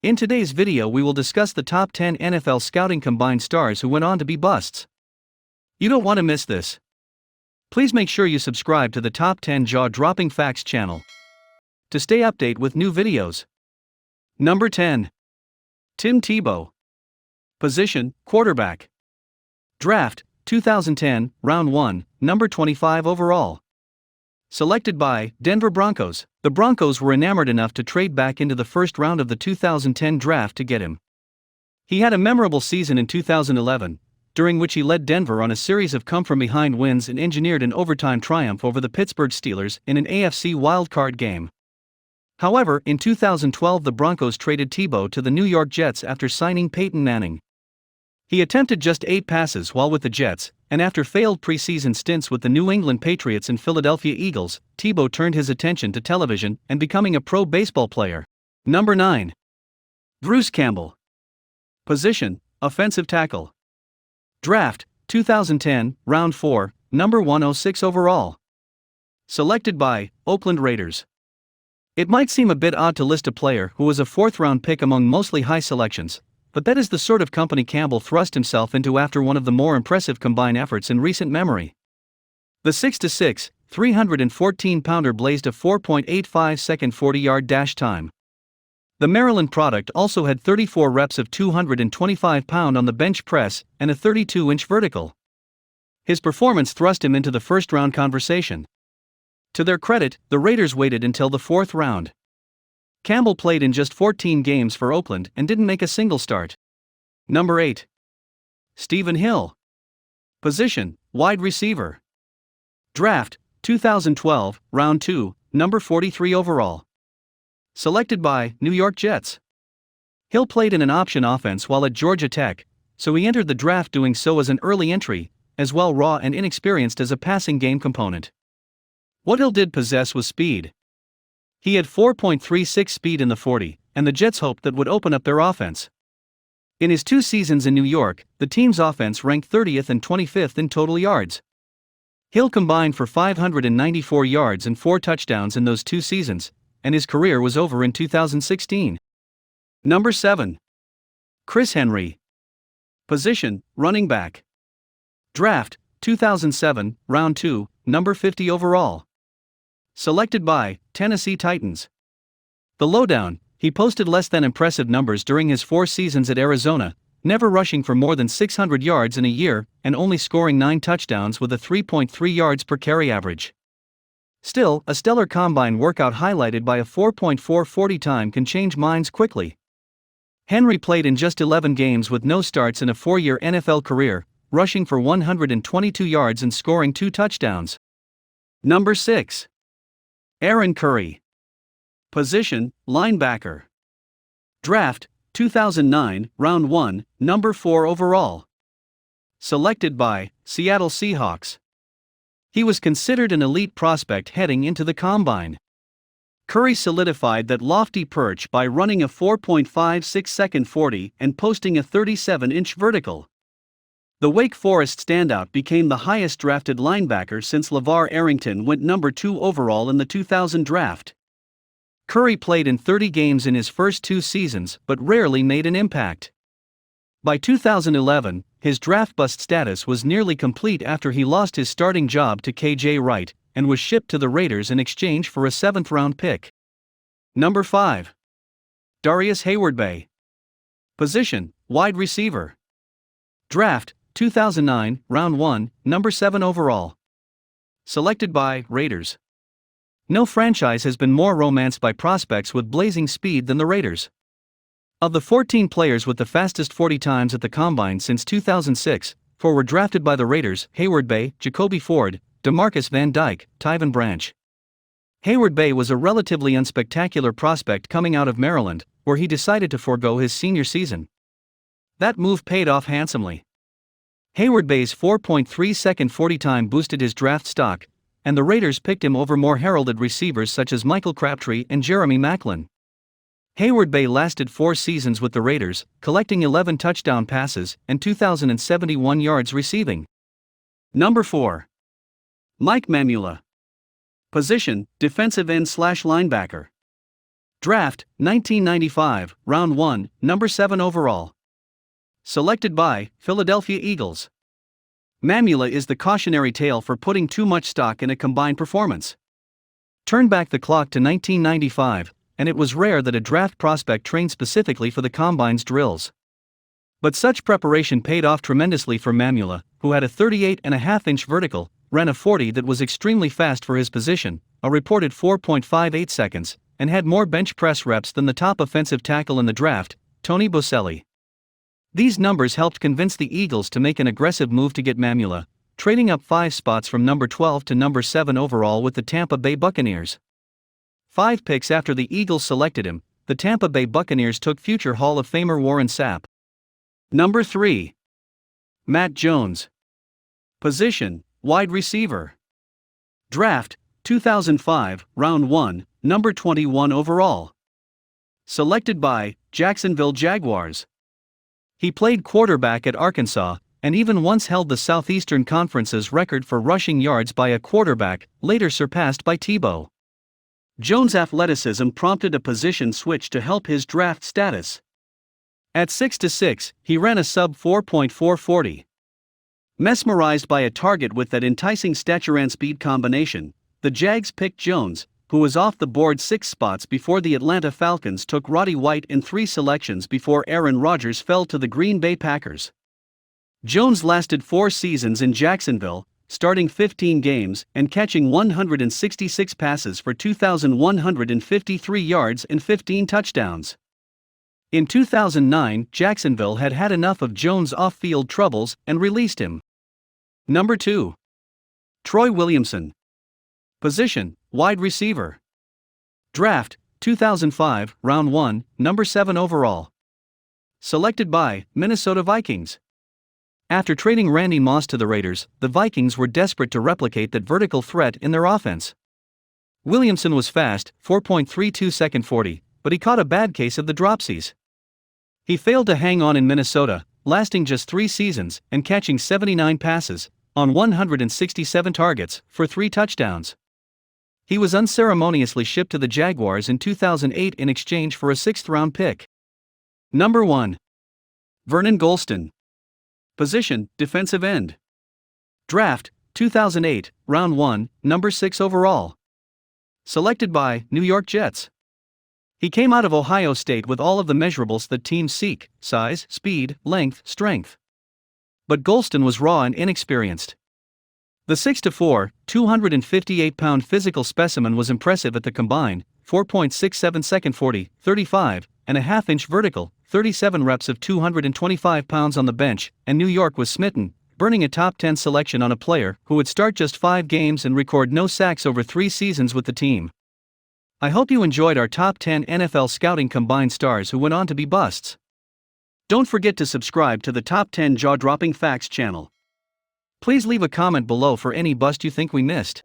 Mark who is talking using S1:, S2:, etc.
S1: In today's video we will discuss the top 10 NFL scouting combine stars who went on to be busts. You don't want to miss this. Please make sure you subscribe to the Top 10 Jaw-Dropping Facts channel to stay updated with new videos. Number 10. Tim Tebow. Position, quarterback. Draft, 2010, Round 1, number 25 overall. Selected by Denver Broncos. The Broncos were enamored enough to trade back into the first round of the 2010 draft to get him. He had a memorable season in 2011, during which he led Denver on a series of come-from-behind wins and engineered an overtime triumph over the Pittsburgh Steelers in an AFC wildcard game. However, in 2012 the Broncos traded Tebow to the New York Jets after signing Peyton Manning. He attempted just 8 passes while with the Jets, and after failed preseason stints with the New England Patriots and Philadelphia Eagles, Tebow turned his attention to television and becoming a pro baseball player. Number 9. Bruce Campbell. Position, offensive tackle. Draft, 2010, Round 4, number 106 overall. Selected by Oakland Raiders. It might seem a bit odd to list a player who was a 4th-round pick among mostly high selections, but that is the sort of company Campbell thrust himself into after one of the more impressive combine efforts in recent memory. The 6'6", 314-pounder blazed a 4.85-second 40-yard dash time. The Maryland product also had 34 reps of 225-pound on the bench press and a 32-inch vertical. His performance thrust him into the first-round conversation. To their credit, the Raiders waited until the 4th round. Campbell played in just 14 games for Oakland and didn't make a single start. Number 8. Stephen Hill. Position, wide receiver. Draft, 2012, Round 2, number 43 overall. Selected by New York Jets. Hill played in an option offense while at Georgia Tech, so he entered the draft doing so as an early entry, as well raw and inexperienced as a passing game component. What Hill did possess was speed. He had 4.36 speed in the 40, and the Jets hoped that would open up their offense. In his 2 seasons in New York, the team's offense ranked 30th and 25th in total yards. Hill combined for 594 yards and 4 touchdowns in those 2 seasons, and his career was over in 2016. Number 7. Chris Henry. Position, running back. Draft, 2007, Round 2, number 50 overall. Selected by Tennessee Titans. The lowdown, he posted less than impressive numbers during his 4 seasons at Arizona, never rushing for more than 600 yards in a year and only scoring 9 touchdowns with a 3.3 yards per carry average. Still, a stellar combine workout highlighted by a 4.4 40 time can change minds quickly. Henry played in just 11 games with no starts in a 4-year NFL career, rushing for 122 yards and scoring 2 touchdowns. Number 6. Aaron Curry. Position, linebacker. Draft, 2009, Round 1, number 4 overall. Selected by Seattle Seahawks. He was considered an elite prospect heading into the combine. Curry solidified that lofty perch by running a 4.56-second 40 and posting a 37-inch vertical. The Wake Forest standout became the highest drafted linebacker since LeVar Arrington went number 2 overall in the 2000 draft. Curry played in 30 games in his first 2 seasons but rarely made an impact. By 2011, his draft bust status was nearly complete after he lost his starting job to K.J. Wright and was shipped to the Raiders in exchange for a 7th-round pick. Number 5. Darrius Heyward-Bey. Position, wide receiver. Draft, 2009, Round 1, number 7 overall. Selected by Raiders. No franchise has been more romanced by prospects with blazing speed than the Raiders. Of the 14 players with the fastest 40 times at the Combine since 2006, 4 were drafted by the Raiders: Heyward-Bey, Jacoby Ford, DeMarcus Van Dyke, Tyven Branch. Heyward-Bey was a relatively unspectacular prospect coming out of Maryland, where he decided to forego his senior season. That move paid off handsomely. Heyward-Bey's 4.3-second 40 time boosted his draft stock, and the Raiders picked him over more heralded receivers such as Michael Crabtree and Jeremy Maclin. Heyward-Bey lasted 4 seasons with the Raiders, collecting 11 touchdown passes and 2,071 yards receiving. Number 4. Mike Mamula. Position, defensive end/linebacker. Draft, 1995, Round 1, Number 7 overall. Selected by Philadelphia Eagles. Mamula is the cautionary tale for putting too much stock in a combine performance. Turn back the clock to 1995, and it was rare that a draft prospect trained specifically for the combine's drills. But such preparation paid off tremendously for Mamula, who had a 38.5-inch vertical, ran a 40 that was extremely fast for his position, a reported 4.58 seconds, and had more bench press reps than the top offensive tackle in the draft, Tony Boselli. These numbers helped convince the Eagles to make an aggressive move to get Mamula, trading up 5 spots from number 12 to number 7 overall with the Tampa Bay Buccaneers. 5 picks after the Eagles selected him, the Tampa Bay Buccaneers took future Hall of Famer Warren Sapp. Number 3. Matt Jones. Position, wide receiver. Draft, 2005, Round 1, Number 21 overall. Selected by Jacksonville Jaguars. He played quarterback at Arkansas, and even once held the Southeastern Conference's record for rushing yards by a quarterback, later surpassed by Tebow. Jones' athleticism prompted a position switch to help his draft status. At 6'6", he ran a sub-4.440. Mesmerized by a target with that enticing stature and speed combination, the Jags picked Jones, who was off the board 6 spots before the Atlanta Falcons took Roddy White in 3 selections before Aaron Rodgers fell to the Green Bay Packers. Jones lasted 4 seasons in Jacksonville, starting 15 games and catching 166 passes for 2,153 yards and 15 touchdowns. In 2009, Jacksonville had had enough of Jones' off-field troubles and released him. Number 2. Troy Williamson. Position, wide receiver. Draft, 2005, Round 1, Number 7 overall. Selected by Minnesota Vikings. After trading Randy Moss to the Raiders, the Vikings were desperate to replicate that vertical threat in their offense. Williamson was fast, 4.32 second 40, but he caught a bad case of the dropsies. He failed to hang on in Minnesota, lasting just 3 seasons and catching 79 passes, on 167 targets, for 3 touchdowns. He was unceremoniously shipped to the Jaguars in 2008 in exchange for a 6th-round pick. Number 1. Vernon Golston. Position, defensive end. Draft, 2008, Round 1, Number 6 overall. Selected by New York Jets. He came out of Ohio State with all of the measurables that teams seek: size, speed, length, strength. But Gholston was raw and inexperienced. The 6'4", 258-pound physical specimen was impressive at the combine: 4.67 second 40, 35.5-inch vertical, 37 reps of 225 pounds on the bench, and New York was smitten, burning a top 10 selection on a player who would start just 5 games and record no sacks over 3 seasons with the team. I hope you enjoyed our top 10 NFL scouting combine stars who went on to be busts. Don't forget to subscribe to the Top 10 Jaw-Dropping Facts channel. Please leave a comment below for any bust you think we missed.